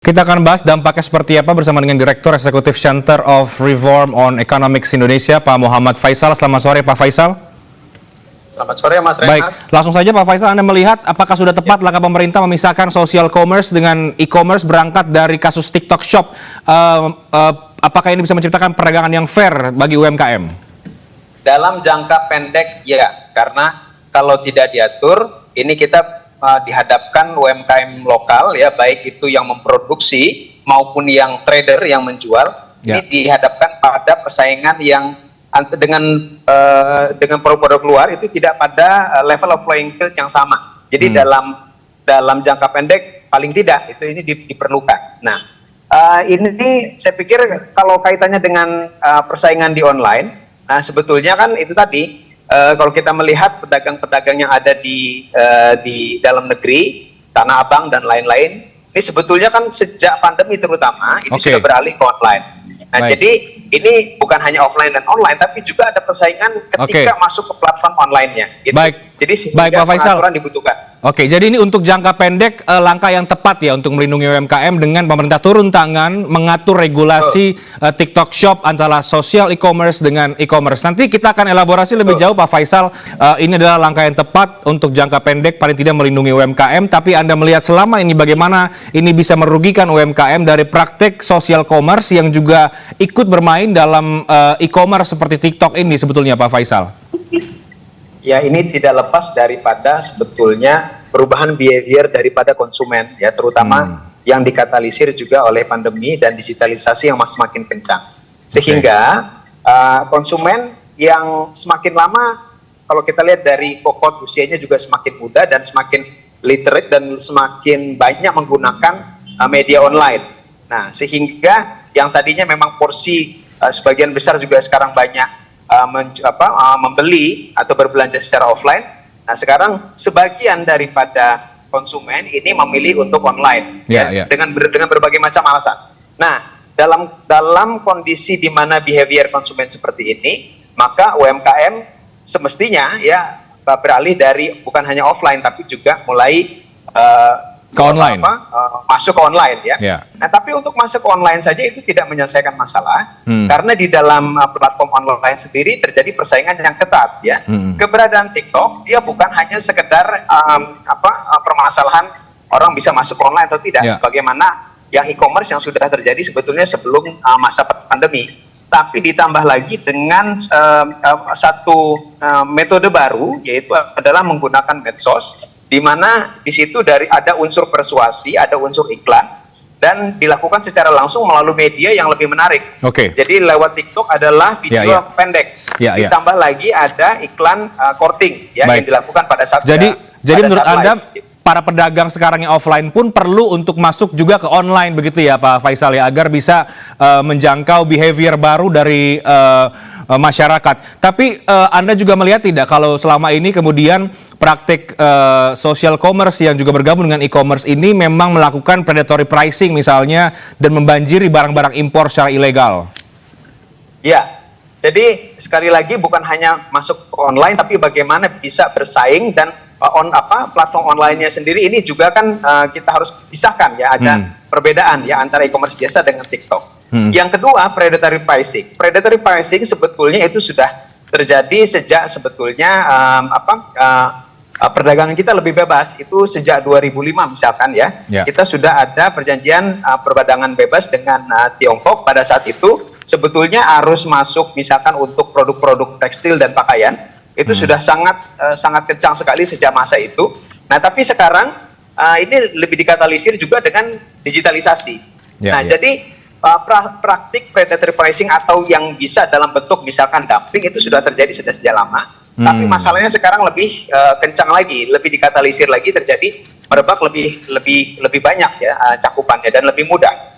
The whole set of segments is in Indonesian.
Kita akan bahas dampaknya seperti apa bersama dengan Direktur Eksekutif Center of Reform on Economics Indonesia, Pak Muhammad Faisal. Selamat sore, Pak Faisal. Selamat sore, Mas Renhard. Baik, langsung saja Pak Faisal, Anda melihat apakah sudah tepat langkah pemerintah memisahkan social commerce dengan e-commerce berangkat dari kasus TikTok Shop? Apakah ini bisa menciptakan perdagangan yang fair bagi UMKM? Dalam jangka pendek, ya, karena kalau tidak diatur, ini kita dihadapkan UMKM lokal, ya, baik itu yang memproduksi maupun yang trader yang menjual, ini dihadapkan pada persaingan yang dengan produk-produk luar itu tidak pada level of playing field yang sama. Jadi dalam jangka pendek paling tidak itu ini diperlukan. Nah, ini saya pikir kalau kaitannya dengan persaingan di online, nah sebetulnya kan itu tadi. Kalau kita melihat pedagang-pedagang yang ada di dalam negeri, Tanah Abang dan lain-lain, ini sebetulnya kan sejak pandemi terutama ini sudah beralih ke online. Nah, jadi ini bukan hanya offline dan online, tapi juga ada persaingan ketika masuk ke platform online-nya. Gitu. Jadi sehingga pengaturan dibutuhkan. Oke, jadi ini untuk jangka pendek langkah yang tepat ya untuk melindungi UMKM dengan pemerintah turun tangan mengatur regulasi TikTok Shop antara social e-commerce dengan e-commerce. Nanti kita akan elaborasi lebih jauh Pak Faisal. Ini adalah langkah yang tepat untuk jangka pendek paling tidak melindungi UMKM. Tapi Anda melihat selama ini bagaimana ini bisa merugikan UMKM dari praktek social commerce yang juga ikut bermain dalam e-commerce seperti TikTok ini sebetulnya Pak Faisal? Ya, ini tidak lepas daripada sebetulnya perubahan behavior daripada konsumen, ya, terutama yang dikatalisir juga oleh pandemi dan digitalisasi yang semakin kencang. Sehingga konsumen yang semakin lama, kalau kita lihat dari cohort usianya juga semakin muda dan semakin literate dan semakin banyak menggunakan media online. Nah, sehingga yang tadinya memang porsi sebagian besar juga sekarang banyak membeli atau berbelanja secara offline. Nah, sekarang sebagian daripada konsumen ini memilih untuk online, dengan berbagai macam alasan. Nah, dalam kondisi di mana behavior konsumen seperti ini, maka UMKM semestinya ya beralih dari bukan hanya offline tapi juga mulai ke online, masuk ke online, ya. Nah, tapi untuk masuk ke online saja itu tidak menyelesaikan masalah, karena di dalam platform online sendiri terjadi persaingan yang ketat, ya. Keberadaan TikTok dia bukan hanya sekedar permasalahan orang bisa masuk ke online atau tidak, sebagaimana yang e-commerce yang sudah terjadi sebetulnya sebelum masa pandemi. Tapi ditambah lagi dengan satu metode baru, yaitu adalah menggunakan medsos, di mana di situ ada unsur persuasi, ada unsur iklan, dan dilakukan secara langsung melalui media yang lebih menarik. Jadi lewat TikTok adalah video pendek. Ditambah lagi ada iklan courting, yang dilakukan pada saat. Jadi menurut Anda para pedagang sekarang yang offline pun perlu untuk masuk juga ke online begitu ya Pak Faisal ya, agar bisa menjangkau behavior baru dari masyarakat. Tapi Anda juga melihat tidak kalau selama ini kemudian praktik social commerce yang juga bergabung dengan e-commerce ini memang melakukan predatory pricing misalnya dan membanjiri barang-barang impor secara ilegal? Ya, jadi sekali lagi bukan hanya masuk ke online tapi bagaimana bisa bersaing dan platform online-nya sendiri ini juga kan kita harus pisahkan ya, ada perbedaan ya antara e-commerce biasa dengan TikTok. Yang kedua, predatory pricing. Predatory pricing sebetulnya itu sudah terjadi sejak sebetulnya perdagangan kita lebih bebas itu sejak 2005 misalkan ya. Kita sudah ada perjanjian perdagangan bebas dengan Tiongkok pada saat itu. Sebetulnya arus masuk misalkan untuk produk-produk tekstil dan pakaian itu sudah sangat kencang sekali sejak masa itu. Nah, tapi sekarang ini lebih dikatalisir juga dengan digitalisasi. Jadi praktik predatory pricing atau yang bisa dalam bentuk misalkan dumping itu sudah terjadi sejak lama. Tapi masalahnya sekarang lebih kencang lagi, lebih dikatalisir lagi, terjadi merebak lebih banyak ya cakupannya dan lebih mudah.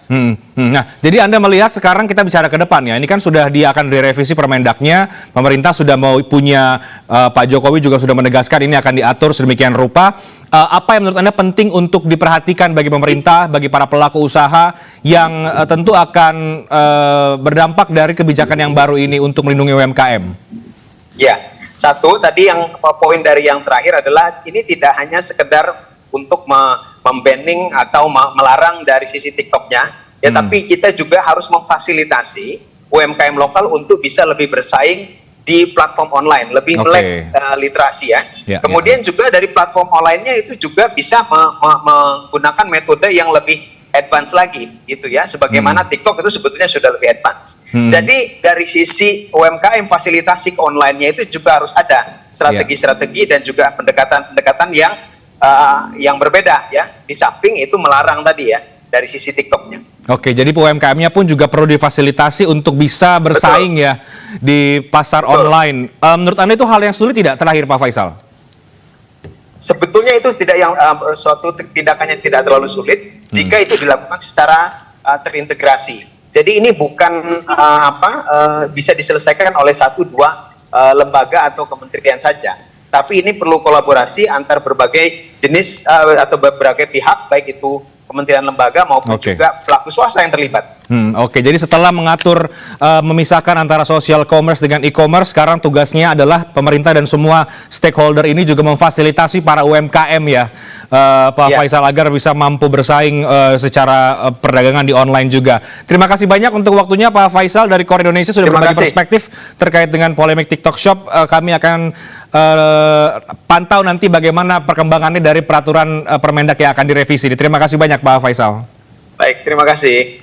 Nah, jadi Anda melihat sekarang kita bicara ke depan ya, ini kan sudah akan direvisi Permendaknya, pemerintah sudah mau punya, Pak Jokowi juga sudah menegaskan ini akan diatur sedemikian rupa. Apa yang menurut Anda penting untuk diperhatikan bagi pemerintah, bagi para pelaku usaha yang tentu akan berdampak dari kebijakan yang baru ini untuk melindungi UMKM? Ya, satu tadi yang poin dari yang terakhir adalah ini tidak hanya sekedar untuk membanning atau melarang dari sisi TikToknya, ya tapi kita juga harus memfasilitasi UMKM lokal untuk bisa lebih bersaing di platform online, lebih melek literasi ya. Kemudian juga dari platform online-nya itu juga bisa menggunakan metode yang lebih advance lagi gitu ya, sebagaimana TikTok itu sebetulnya sudah lebih advance. Jadi dari sisi UMKM fasilitasi ke online-nya itu juga harus ada strategi-strategi dan juga pendekatan-pendekatan yang berbeda ya, di samping itu melarang tadi ya dari sisi TikToknya. Oke, jadi UMKM-nya pun juga perlu difasilitasi untuk bisa bersaing ya di pasar online. Menurut Anda itu hal yang sulit tidak terakhir Pak Faisal? Sebetulnya itu suatu tindakan yang tidak terlalu sulit jika itu dilakukan secara terintegrasi. Jadi ini bukan bisa diselesaikan oleh 1-2 lembaga atau kementerian saja, tapi ini perlu kolaborasi antar berbagai jenis atau berbagai pihak, baik itu kementerian lembaga maupun juga pelaku swasta yang terlibat. Oke, jadi setelah mengatur, memisahkan antara social commerce dengan e-commerce, sekarang tugasnya adalah pemerintah dan semua stakeholder ini juga memfasilitasi para UMKM ya, Pak Faisal, agar bisa mampu bersaing secara perdagangan di online juga. Terima kasih banyak untuk waktunya Pak Faisal dari Core Indonesia sudah berbagi perspektif terkait dengan polemik TikTok Shop. Kami akan pantau nanti bagaimana perkembangannya dari peraturan Permendak yang akan direvisi. Terima kasih banyak Pak Faisal. Baik, terima kasih.